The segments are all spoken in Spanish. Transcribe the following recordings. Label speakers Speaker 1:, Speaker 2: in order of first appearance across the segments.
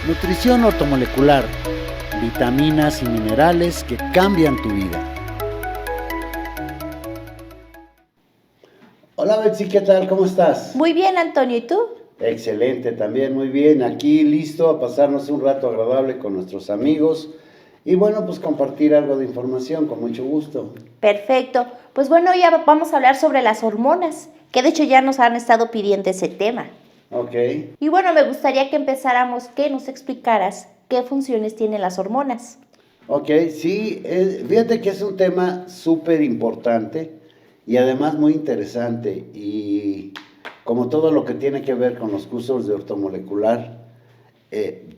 Speaker 1: Nutrición ortomolecular, vitaminas y minerales que cambian tu vida. Hola Betsy, ¿qué tal? ¿Cómo estás?
Speaker 2: Muy bien, Antonio, ¿y tú?
Speaker 1: Excelente, también muy bien. Aquí listo a pasarnos un rato agradable con nuestros amigos y bueno, pues compartir algo de información con mucho gusto.
Speaker 2: Perfecto. Pues bueno, ya vamos a hablar sobre las hormonas, que de hecho ya nos han estado pidiendo ese tema.
Speaker 1: Ok.
Speaker 2: Y bueno, me gustaría que empezáramos, que nos explicaras qué funciones tienen las hormonas.
Speaker 1: Ok, sí, fíjate que es un tema súper importante y además muy interesante y como todo lo que tiene que ver con los cursos de ortomolecular,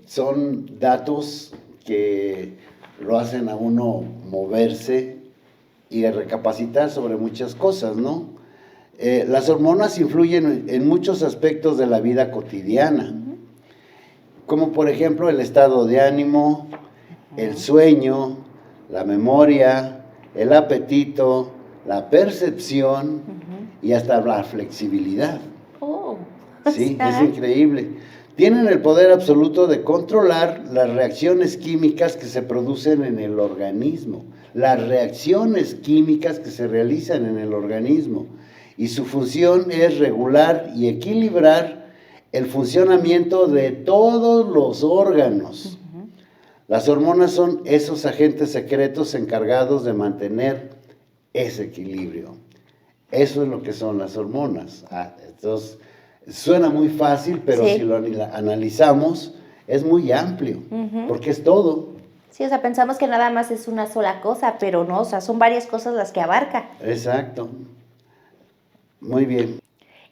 Speaker 1: son datos que lo hacen a uno moverse y recapacitar sobre muchas cosas, ¿no? Las hormonas influyen en muchos aspectos de la vida cotidiana, como por ejemplo el estado de ánimo, el sueño, la memoria, el apetito, la percepción y hasta la flexibilidad.
Speaker 2: Oh,
Speaker 1: Sí, es increíble. Tienen el poder absoluto de controlar las reacciones químicas que se producen en el organismo, las reacciones químicas que se realizan en el organismo. Y su función es regular y equilibrar el funcionamiento de todos los órganos. Las hormonas son esos agentes secretos encargados de mantener ese equilibrio. Eso es lo que son las hormonas. Entonces, suena muy fácil, pero
Speaker 2: sí,
Speaker 1: si lo analizamos, es muy amplio, porque es todo.
Speaker 2: Sí, o sea, pensamos que nada más es una sola cosa, pero no, o sea, son varias cosas las que abarca.
Speaker 1: Exacto. Muy bien.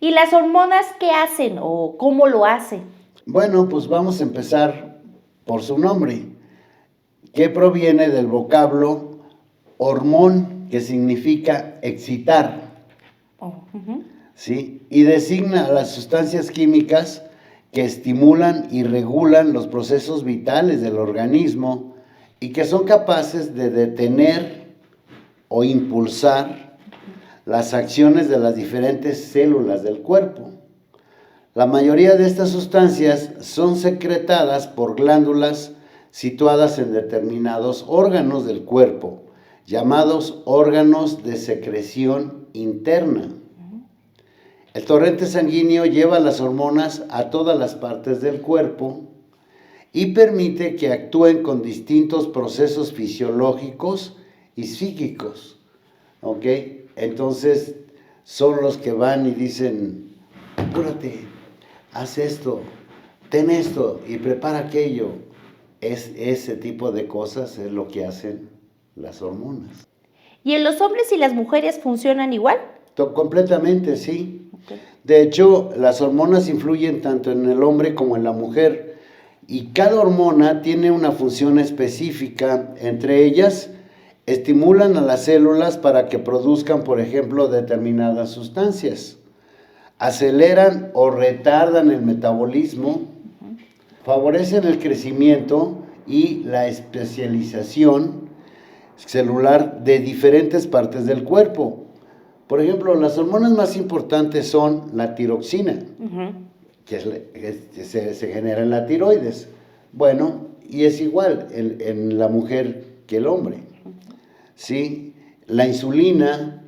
Speaker 2: ¿Y las hormonas qué hacen o cómo lo hacen?
Speaker 1: Bueno, pues vamos a empezar por su nombre, que proviene del vocablo hormón, que significa excitar. ¿Sí? Y designa a las sustancias químicas que estimulan y regulan los procesos vitales del organismo y que son capaces de detener o impulsar las acciones de las diferentes células del cuerpo. La mayoría de estas sustancias son secretadas por glándulas situadas en determinados órganos del cuerpo, llamados órganos de secreción interna. El torrente sanguíneo lleva las hormonas a todas las partes del cuerpo y permite que actúen con distintos procesos fisiológicos y psíquicos. ¿Ok? Entonces, son los que van y dicen, apúrate, haz esto, ten esto y prepara aquello. Ese tipo de cosas es lo que hacen las hormonas.
Speaker 2: ¿Y en los hombres y las mujeres funcionan igual?
Speaker 1: Completamente, sí.
Speaker 2: Okay.
Speaker 1: De hecho, las hormonas influyen tanto en el hombre como en la mujer y cada hormona tiene una función específica. Entre ellas, estimulan a las células para que produzcan, por ejemplo, determinadas sustancias. Aceleran o retardan el metabolismo, favorecen el crecimiento y la especialización celular de diferentes partes del cuerpo. Por ejemplo, las hormonas más importantes son la tiroxina, que se genera en la tiroides. Bueno, y es igual en la mujer que el hombre. ¿Sí? La insulina,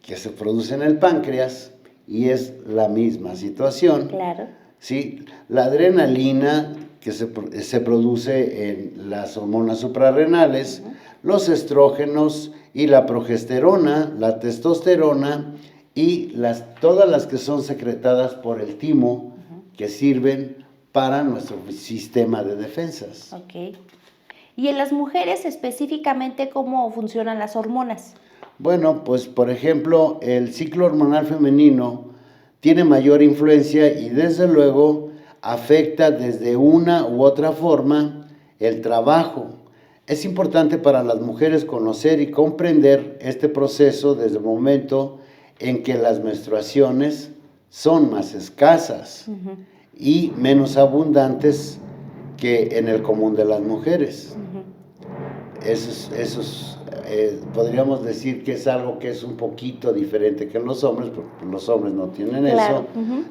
Speaker 1: que se produce en el páncreas, y es la misma situación.
Speaker 2: Claro.
Speaker 1: ¿Sí? La adrenalina, que se produce en las hormonas suprarrenales, los estrógenos y la progesterona, la testosterona y todas las que son secretadas por el timo, que sirven para nuestro sistema de defensas.
Speaker 2: Ok. ¿Y en las mujeres específicamente cómo funcionan las hormonas?
Speaker 1: Bueno, pues por ejemplo, el ciclo hormonal femenino tiene mayor influencia y desde luego afecta desde una u otra forma el trabajo. Es importante para las mujeres conocer y comprender este proceso desde el momento en que las menstruaciones son más escasas y menos abundantes que en el común de las mujeres. Podríamos decir que es algo que es un poquito diferente que en los hombres, porque los hombres no tienen eso.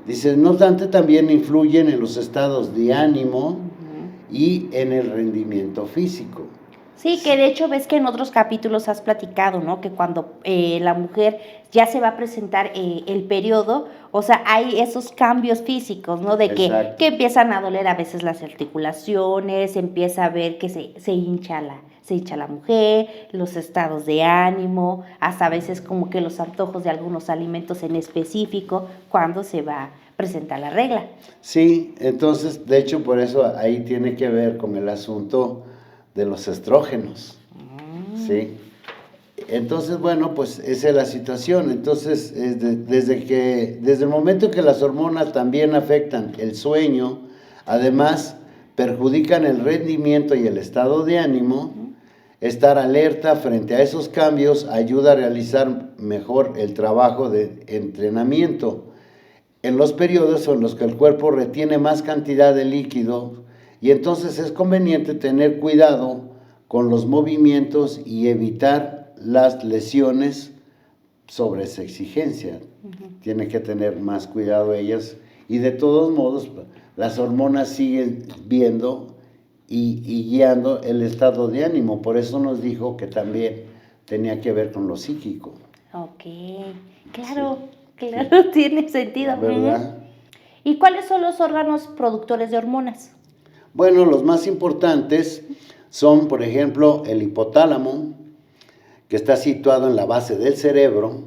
Speaker 1: Dice, no obstante, también influyen en los estados de ánimo y en el rendimiento físico.
Speaker 2: Sí, que de hecho ves que en otros capítulos has platicado, ¿no? Que cuando la mujer ya se va a presentar el periodo, o sea, hay esos cambios físicos, ¿no? De que empiezan a doler a veces las articulaciones, empieza a ver que se hincha la mujer, los estados de ánimo, hasta a veces como que los antojos de algunos alimentos en específico, cuando se va a presentar la regla.
Speaker 1: Sí, entonces, de hecho, por eso ahí tiene que ver con el asunto de los estrógenos, ¿sí? Entonces, bueno, pues esa es la situación. Entonces, desde el momento que las hormonas también afectan el sueño, además perjudican el rendimiento y el estado de ánimo, estar alerta frente a esos cambios ayuda a realizar mejor el trabajo de entrenamiento. En los periodos en los que el cuerpo retiene más cantidad de líquido, y entonces es conveniente tener cuidado con los movimientos y evitar las lesiones sobre esa exigencia. Tiene que tener más cuidado ellas, y de todos modos las hormonas siguen viendo y guiando el estado de ánimo. Por eso nos dijo que también tenía que ver con lo psíquico.
Speaker 2: Ok, claro, sí. Claro, tiene sentido.
Speaker 1: ¿Verdad?
Speaker 2: ¿Y cuáles son los órganos productores de hormonas?
Speaker 1: Bueno, los más importantes son, por ejemplo, el hipotálamo, que está situado en la base del cerebro.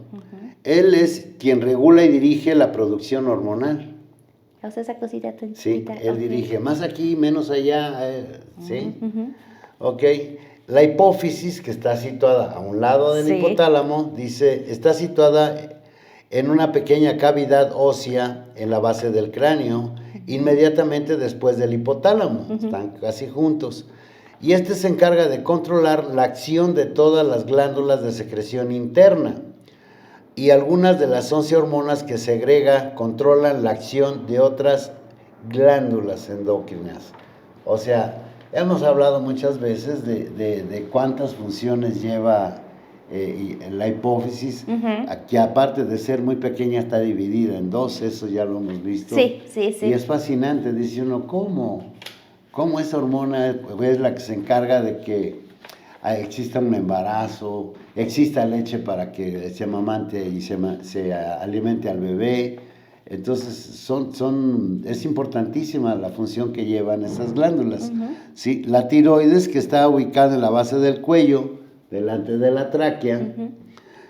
Speaker 1: Él es quien regula y dirige la producción hormonal.
Speaker 2: O sea, esa cosita tan
Speaker 1: Sí,
Speaker 2: chiquita.
Speaker 1: él dirige más aquí, menos allá, ¿sí? Ok. La hipófisis, que está situada a un lado del hipotálamo, está situada en una pequeña cavidad ósea en la base del cráneo, inmediatamente después del hipotálamo, están casi juntos. Y este se encarga de controlar la acción de todas las glándulas de secreción interna. Y algunas de las 11 hormonas que segrega controlan la acción de otras glándulas endocrinas. O sea, hemos hablado muchas veces de cuántas funciones lleva la hipófisis, que aparte de ser muy pequeña está dividida en dos, eso ya lo hemos visto.
Speaker 2: Sí.
Speaker 1: Y es fascinante, dice uno, ¿cómo esa hormona es la que se encarga de que exista un embarazo, exista leche para que se amamante y se alimente al bebé? Entonces es importantísima la función que llevan esas glándulas. ¿Sí? La tiroides, que está ubicada en la base del cuello, delante de la tráquea,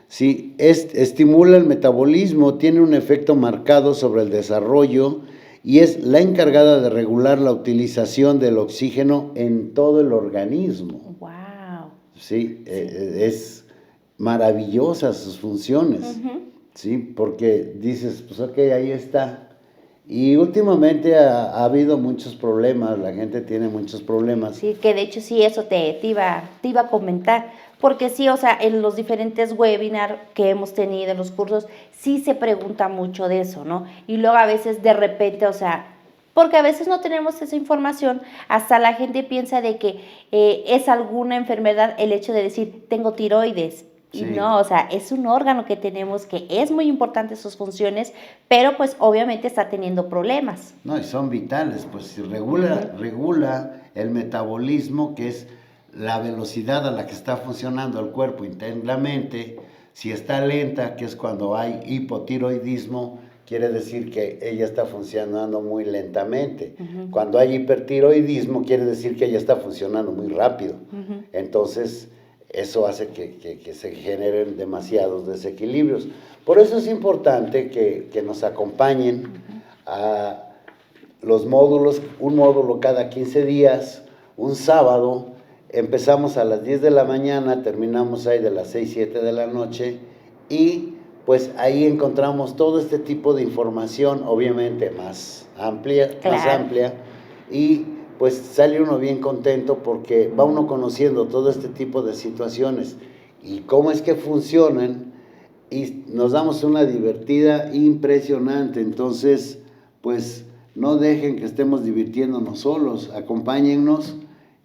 Speaker 1: ¿sí? Estimula el metabolismo, tiene un efecto marcado sobre el desarrollo y es la encargada de regular la utilización del oxígeno en todo el organismo.
Speaker 2: Wow.
Speaker 1: Sí, es maravillosa sus funciones, ¿sí? Porque dices, pues ok, ahí está. Y últimamente ha habido muchos problemas, la gente tiene muchos problemas.
Speaker 2: Sí, que de hecho sí, eso te iba a comentar, porque sí, o sea, en los diferentes webinars que hemos tenido, en los cursos, sí se pregunta mucho de eso, ¿no? Y luego a veces de repente, o sea, porque a veces no tenemos esa información, hasta la gente piensa de que es alguna enfermedad el hecho de decir, tengo tiroides. Y no, o sea, es un órgano que tenemos que es muy importante sus funciones, pero pues obviamente está teniendo problemas.
Speaker 1: No, y son vitales, pues si regula el metabolismo, que es la velocidad a la que está funcionando el cuerpo internamente. Si está lenta, que es cuando hay hipotiroidismo, quiere decir que ella está funcionando muy lentamente. Cuando hay hipertiroidismo, quiere decir que ella está funcionando muy rápido. Entonces, eso hace que se generen demasiados desequilibrios. Por eso es importante que nos acompañen a los módulos, un módulo cada 15 días, un sábado. Empezamos a las 10 de la mañana, terminamos ahí de las 6, 7 de la noche, y pues ahí encontramos todo este tipo de información, obviamente más amplia, y pues sale uno bien contento porque va uno conociendo todo este tipo de situaciones y cómo es que funcionan, y nos damos una divertida impresionante. Entonces, pues no dejen que estemos divirtiéndonos solos, acompáñennos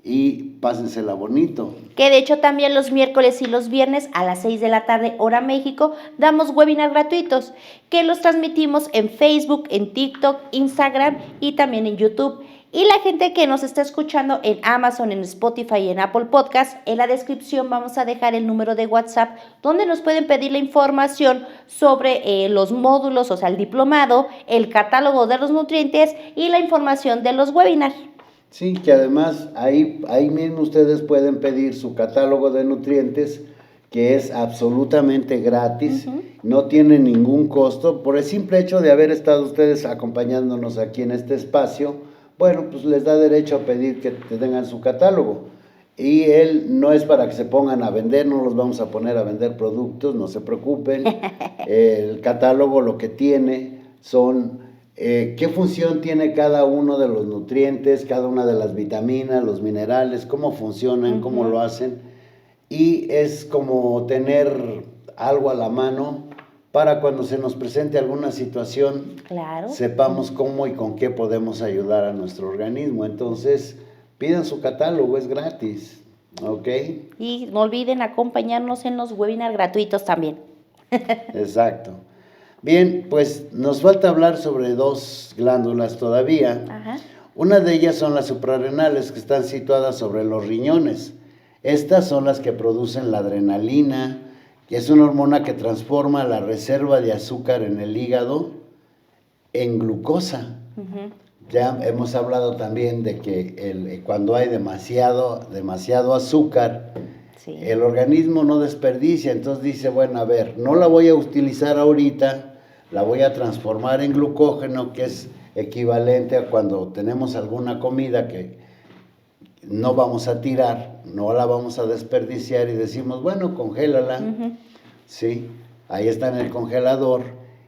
Speaker 1: y pásensela bonito.
Speaker 2: Que de hecho también los miércoles y los viernes a las 6 de la tarde, hora México, damos webinars gratuitos, que los transmitimos en Facebook, en TikTok, Instagram y también en YouTube. Y la gente que nos está escuchando en Amazon, en Spotify y en Apple Podcast, en la descripción vamos a dejar el número de WhatsApp donde nos pueden pedir la información sobre los módulos, o sea, el diplomado, el catálogo de los nutrientes y la información de los webinars.
Speaker 1: Sí, que además ahí mismo ustedes pueden pedir su catálogo de nutrientes, que es absolutamente gratis, no tiene ningún costo, por el simple hecho de haber estado ustedes acompañándonos aquí en este espacio. Bueno, pues les da derecho a pedir que tengan su catálogo. Y él no es para que se pongan a vender, no los vamos a poner a vender productos, no se preocupen. El catálogo lo que tiene son qué función tiene cada uno de los nutrientes, cada una de las vitaminas, los minerales, cómo funcionan, cómo lo hacen. Y es como tener algo a la mano para cuando se nos presente alguna situación,
Speaker 2: claro,
Speaker 1: sepamos cómo y con qué podemos ayudar a nuestro organismo. Entonces, pidan su catálogo, es gratis, ¿ok?
Speaker 2: Y no olviden acompañarnos en los webinars gratuitos también.
Speaker 1: Exacto. Bien, pues nos falta hablar sobre 2 glándulas todavía.
Speaker 2: Ajá.
Speaker 1: Una de ellas son las suprarrenales, que están situadas sobre los riñones. Estas son las que producen la adrenalina, que es una hormona que transforma la reserva de azúcar en el hígado en glucosa. Ya hemos hablado también de que cuando hay demasiado azúcar, sí, el organismo no desperdicia, entonces dice, bueno, a ver, no la voy a utilizar ahorita, la voy a transformar en glucógeno, que es equivalente a cuando tenemos alguna comida que no vamos a tirar, no la vamos a desperdiciar y decimos, bueno, congélala, ¿sí? Ahí está en el congelador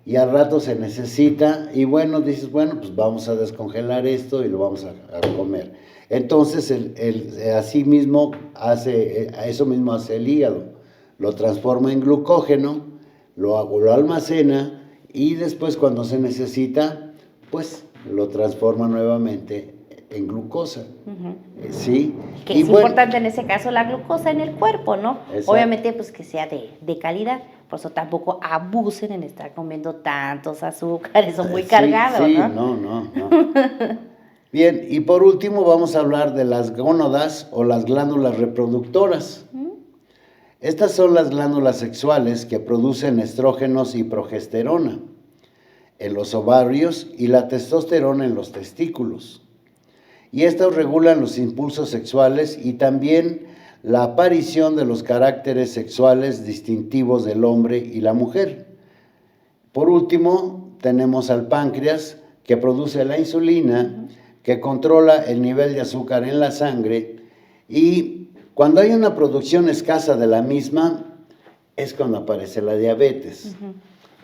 Speaker 1: y al rato se necesita y bueno, dices, bueno, pues vamos a descongelar esto y lo vamos a comer. Entonces, así mismo eso mismo hace el hígado, lo transforma en glucógeno, lo almacena y después cuando se necesita, pues lo transforma nuevamente en glucosa, ¿sí?
Speaker 2: Que es importante en ese caso la glucosa en el cuerpo, ¿no?
Speaker 1: Exacto.
Speaker 2: Obviamente, pues que sea de calidad, por eso tampoco abusen en estar comiendo tantos azúcares, son muy cargados,
Speaker 1: sí,
Speaker 2: ¿no?
Speaker 1: No. Bien, y por último vamos a hablar de las gónadas o las glándulas reproductoras. Estas son las glándulas sexuales que producen estrógenos y progesterona en los ovarios y la testosterona en los testículos. Y estos regulan los impulsos sexuales y también la aparición de los caracteres sexuales distintivos del hombre y la mujer. Por último, tenemos al páncreas, que produce la insulina, que controla el nivel de azúcar en la sangre, y cuando hay una producción escasa de la misma, es cuando aparece la diabetes.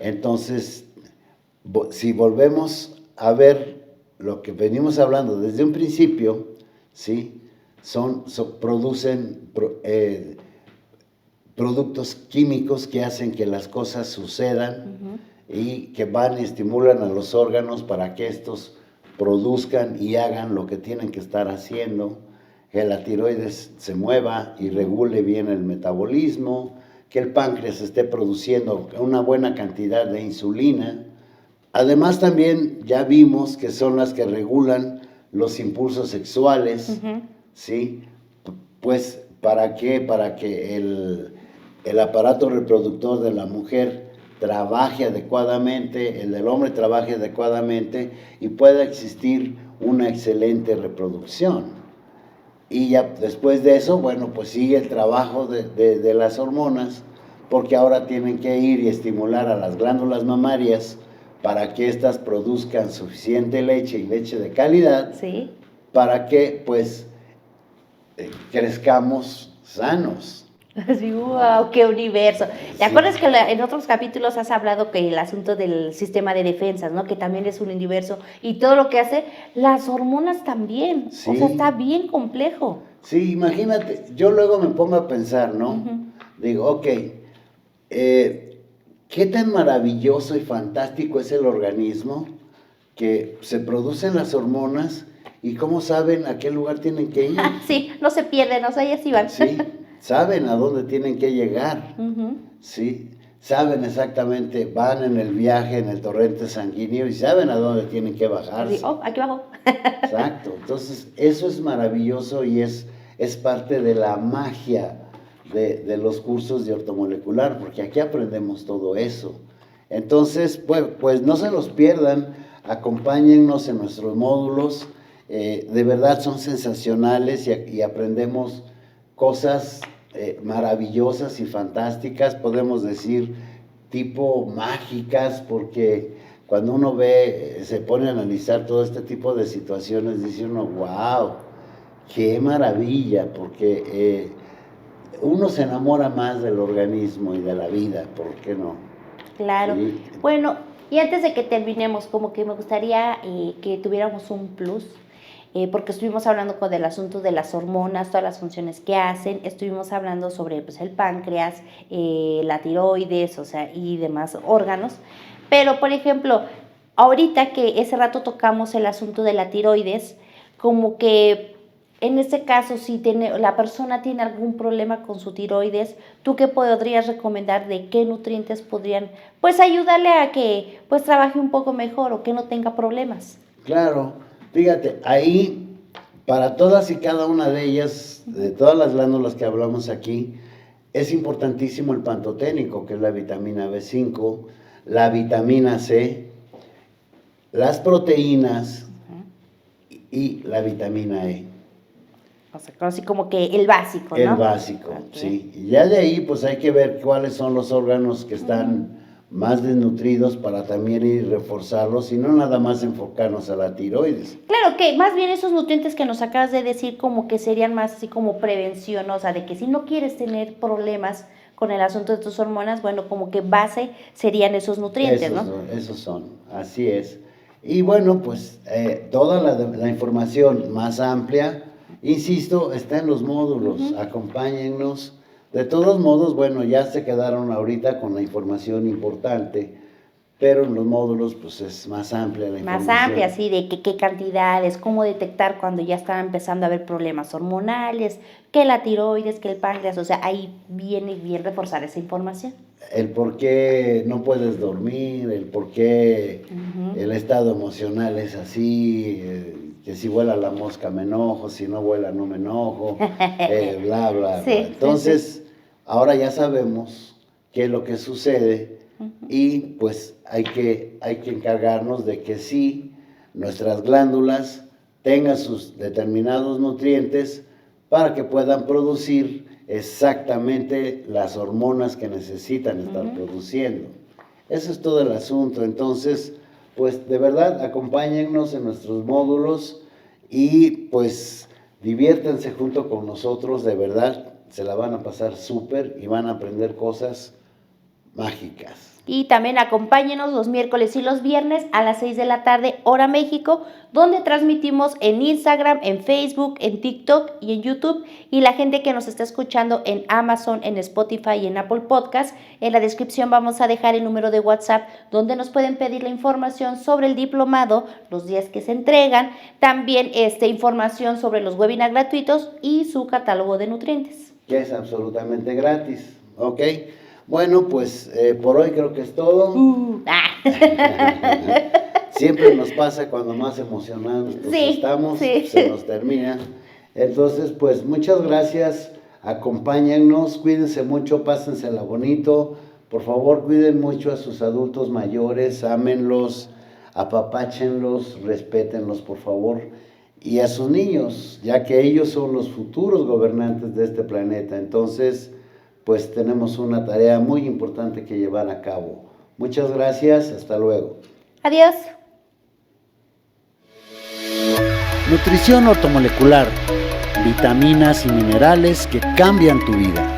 Speaker 1: Entonces, si volvemos a ver lo que venimos hablando desde un principio, ¿sí? Producen productos químicos que hacen que las cosas sucedan y que van y estimulan a los órganos para que estos produzcan y hagan lo que tienen que estar haciendo, que la tiroides se mueva y regule bien el metabolismo, que el páncreas esté produciendo una buena cantidad de insulina. Además también ya vimos que son las que regulan los impulsos sexuales, ¿sí? Pues, ¿para qué? Para que el aparato reproductor de la mujer trabaje adecuadamente, el del hombre trabaje adecuadamente y pueda existir una excelente reproducción. Y ya después de eso, bueno, pues sigue el trabajo de las hormonas, porque ahora tienen que ir y estimular a las glándulas mamarias para que éstas produzcan suficiente leche y leche de calidad,
Speaker 2: ¿sí?
Speaker 1: Para que, pues, crezcamos sanos.
Speaker 2: Así, wow, qué universo. ¿Te acuerdas que en otros capítulos has hablado que el asunto del sistema de defensas, ¿no? Que también es un universo y todo lo que hace, las hormonas también. Sí. O sea, está bien complejo.
Speaker 1: Sí, imagínate, yo luego me pongo a pensar, ¿no? Digo, ok, qué tan maravilloso y fantástico es el organismo que se producen las hormonas y cómo saben a qué lugar tienen que ir.
Speaker 2: Sí, no se pierden, o sea, ellas sí van.
Speaker 1: Sí, saben a dónde tienen que llegar, sí, saben exactamente, van en el viaje, en el torrente sanguíneo y saben a dónde tienen que bajarse.
Speaker 2: Sí, oh, aquí abajo.
Speaker 1: Exacto. Entonces, eso es maravilloso y es parte de la magia de los cursos de ortomolecular, porque aquí aprendemos todo eso. Entonces, pues no se los pierdan, acompáñennos en nuestros módulos, de verdad son sensacionales y aprendemos cosas maravillosas y fantásticas, podemos decir tipo mágicas, porque cuando uno ve, se pone a analizar todo este tipo de situaciones, dice uno, wow, qué maravilla, porque uno se enamora más del organismo y de la vida, ¿por qué no?
Speaker 2: Claro.
Speaker 1: Sí.
Speaker 2: Bueno, y antes de que terminemos, como que me gustaría que tuviéramos un plus, porque estuvimos hablando del asunto de las hormonas, todas las funciones que hacen, estuvimos hablando sobre pues, el páncreas, la tiroides, o sea, y demás órganos, pero por ejemplo, ahorita que ese rato tocamos el asunto de la tiroides, como que en este caso, si la persona tiene algún problema con su tiroides, ¿tú qué podrías recomendar de qué nutrientes podrían pues ayudarle a que pues trabaje un poco mejor o que no tenga problemas?
Speaker 1: Claro, fíjate, ahí para todas y cada una de ellas, de todas las glándulas que hablamos aquí, es importantísimo el pantoténico, que es la vitamina B5, la vitamina C, las proteínas y la vitamina E.
Speaker 2: O sea, así como que el básico, ¿no?
Speaker 1: El básico, okay. Sí. Y ya de ahí pues hay que ver cuáles son los órganos que están más desnutridos para también ir y reforzarlos y no nada más enfocarnos a la tiroides.
Speaker 2: Claro que más bien esos nutrientes que nos acabas de decir como que serían más así como prevención, ¿no? O sea, de que si no quieres tener problemas con el asunto de tus hormonas, bueno, como que base serían esos nutrientes, ¿no?
Speaker 1: Esos son, así es. Y bueno, pues toda la información más amplia, insisto, está en los módulos, acompáñennos. De todos modos, bueno, ya se quedaron ahorita con la información importante, pero en los módulos pues es más amplia la información.
Speaker 2: Más amplia, sí, de qué cantidades, cómo detectar cuando ya están empezando a haber problemas hormonales, que la tiroides, que el páncreas, o sea, ahí viene bien reforzar esa información.
Speaker 1: El por qué no puedes dormir, el por qué el estado emocional es así, que si vuela la mosca me enojo, si no vuela no me enojo, bla, bla,
Speaker 2: sí,
Speaker 1: bla. Entonces,
Speaker 2: sí.
Speaker 1: Ahora ya sabemos qué es lo que sucede y pues hay que encargarnos de que sí, nuestras glándulas tengan sus determinados nutrientes para que puedan producir exactamente las hormonas que necesitan estar produciendo. Eso es todo el asunto. Entonces, pues de verdad, acompáñennos en nuestros módulos y pues diviértanse junto con nosotros, de verdad, se la van a pasar súper y van a aprender cosas mágicas.
Speaker 2: Y también acompáñenos los miércoles y los viernes a las 6 de la tarde, hora México, donde transmitimos en Instagram, en Facebook, en TikTok y en YouTube. Y la gente que nos está escuchando en Amazon, en Spotify y en Apple Podcast, en la descripción vamos a dejar el número de WhatsApp donde nos pueden pedir la información sobre el diplomado, los días que se entregan, también información sobre los webinars gratuitos y su catálogo de nutrientes.
Speaker 1: Que es absolutamente gratis, ¿ok? Bueno, pues por hoy creo que es todo. Siempre nos pasa cuando más emocionados estamos, se nos termina. Entonces, pues muchas gracias, acompáñennos, cuídense mucho, pásensela bonito. Por favor, cuiden mucho a sus adultos mayores, ámenlos, apapáchenlos, respétenlos, por favor. Y a sus niños, ya que ellos son los futuros gobernantes de este planeta. Entonces, pues tenemos una tarea muy importante que llevar a cabo. Muchas gracias, hasta luego.
Speaker 2: Adiós.
Speaker 1: Nutrición ortomolecular, vitaminas y minerales que cambian tu vida.